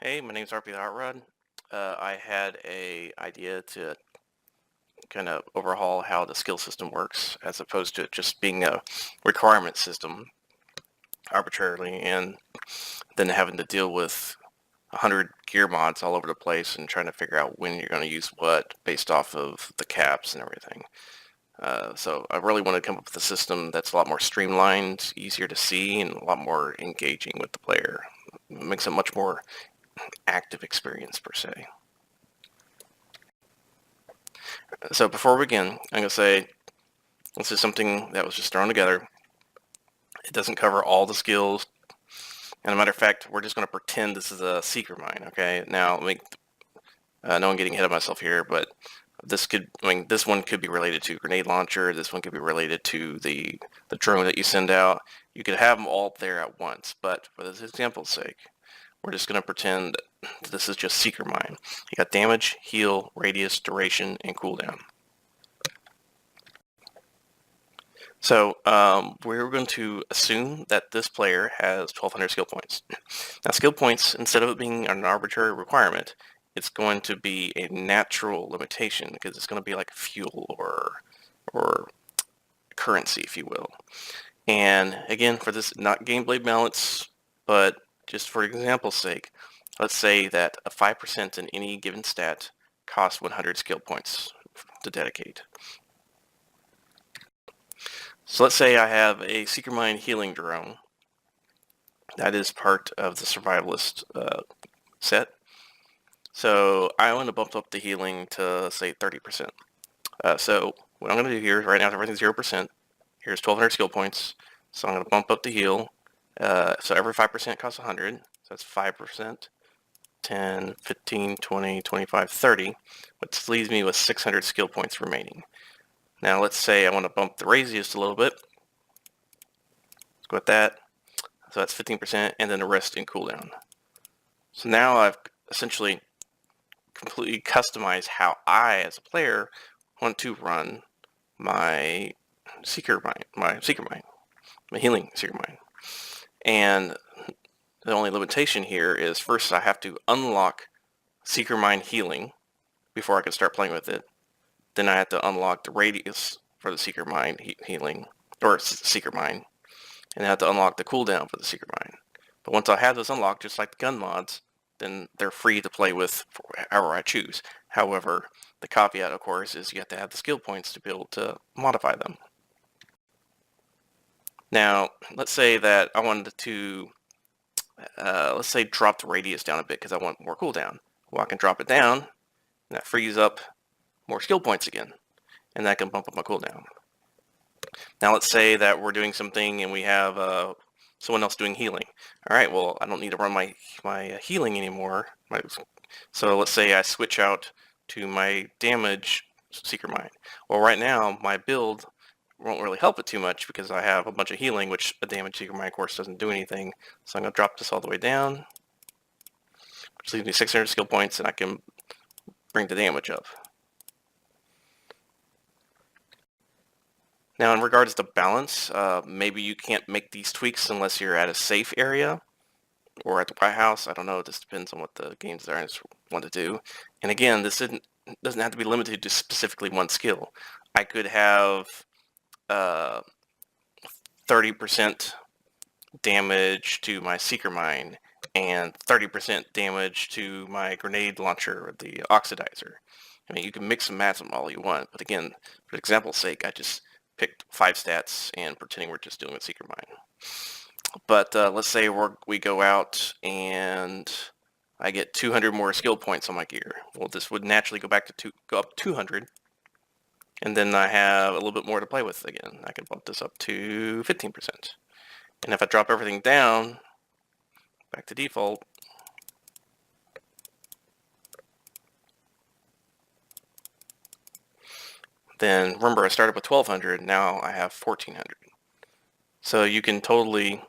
Hey, my name's RpTheHotrod. I had a idea to kind of overhaul how the skill system works as opposed to it just being a requirement system arbitrarily and then having to deal with 100 gear mods all over the place and trying to figure out when you're going to use what based off of the caps and everything. So I really want to come up with a system that's a lot more streamlined, easier to see, and a lot more engaging with the player. It makes it much more active experience per se. So before we begin, I'm going to say this is something that was just thrown together. It doesn't cover all the skills. And a matter of fact, we're just going to pretend this is a seeker mine, okay? Now, I know I'm getting ahead of myself here, but this one could be related to grenade launcher. This one could be related to the drone that you send out. You could have them all there at once, but for this example's sake, we're just going to pretend that this is just seeker mine. You got damage, heal, radius, duration, and cooldown. So we're going to assume that this player has 1,200 skill points. Now skill points, instead of it being an arbitrary requirement, it's going to be a natural limitation because it's going to be like fuel or currency, if you will. And again, for this, not gameplay balance, but just for example's sake, let's say that a 5% in any given stat costs 100 skill points to dedicate. So let's say I have a Seeker Mine healing drone. That is part of the survivalist set. So I want to bump up the healing to say 30%. So what I'm going to do here, right now everything's 0%. Here's 1,200 skill points. So I'm going to bump up the heal. So every 5% costs 100. So that's 5%, 10, 15, 20, 25, 30, which leaves me with 600 skill points remaining. Now let's say I want to bump the radius a little bit. Let's go with that. So that's 15%, and then the rest in cooldown. So now I've essentially completely customized how I, as a player, want to run my Seeker Mine, my healing Seeker Mine. And the only limitation here is first I have to unlock Seeker Mine healing before I can start playing with it. Then I have to unlock the radius for the Seeker Mine healing, or Seeker Mine, and I have to unlock the cooldown for the Seeker Mine. But once I have those unlocked, just like the gun mods, then they're free to play with however I choose. However, the caveat, of course, is you have to have the skill points to be able to modify them. Now, let's say that I wanted to, let's say drop the radius down a bit because I want more cooldown. Well, I can drop it down, and that frees up more skill points again, and that can bump up my cooldown. Now let's say that we're doing something and we have someone else doing healing. All right, well, I don't need to run my healing anymore. So let's say I switch out to my damage Seeker Mine. Well, right now my build won't really help it too much because I have a bunch of healing, which a damage Seeker Mine, of course, doesn't do anything. So I'm going to drop this all the way down, which leaves me 600 skill points, and I can bring the damage up. Now, in regards to balance, maybe you can't make these tweaks unless you're at a safe area or at the White House. I don't know. This depends on what the game designers want to do. And again, this doesn't have to be limited to specifically one skill. I could have 30% damage to my Seeker Mine and 30% damage to my grenade launcher, the oxidizer. I mean, you can mix and match them all you want. But again, for example's sake, I just picked 5 stats and pretending we're just dealing with Seeker Mine. But let's say we go out and I get 200 more skill points on my gear. Well, this would naturally go up 200, and then I have a little bit more to play with again. I can bump this up to 15%. And if I drop everything down, back to default, then remember I started with 1,200, now I have 1,400. So you can totally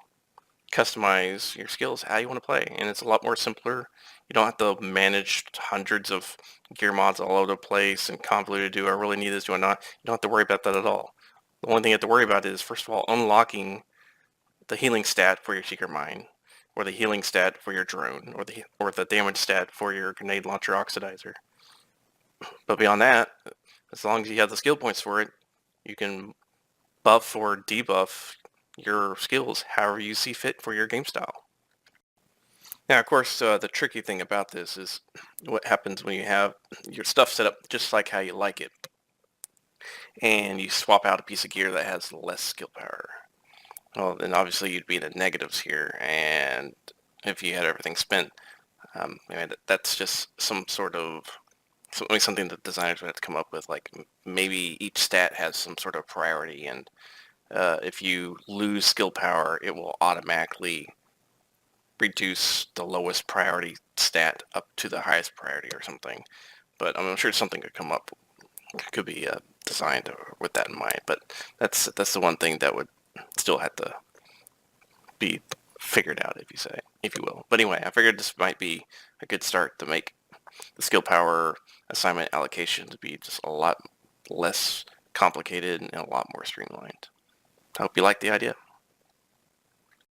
customize your skills how you want to play, and it's a lot more simpler. You don't have to manage hundreds of gear mods all over the place and convoluted. Do I really need this? Do I not? You don't have to worry about that at all. The only thing you have to worry about is, first of all, unlocking the healing stat for your Seeker Mine, or the healing stat for your drone, or the damage stat for your grenade launcher oxidizer. But beyond that, as long as you have the skill points for it, you can buff or debuff your skills however you see fit for your game style. Now, of course, the tricky thing about this is what happens when you have your stuff set up just like how you like it, and you swap out a piece of gear that has less skill power. Well, then obviously you'd be in the negatives here, and if you had everything spent, that's just something that designers would have to come up with. Like maybe each stat has some sort of priority, and if you lose skill power, it will automatically reduce the lowest priority stat up to the highest priority or something. But I'm sure something could come up, could be designed with that in mind. But that's the one thing that would still have to be figured out, if you will. But anyway, I figured this might be a good start to make the skill power assignment allocation to be just a lot less complicated and a lot more streamlined. I hope you like the idea.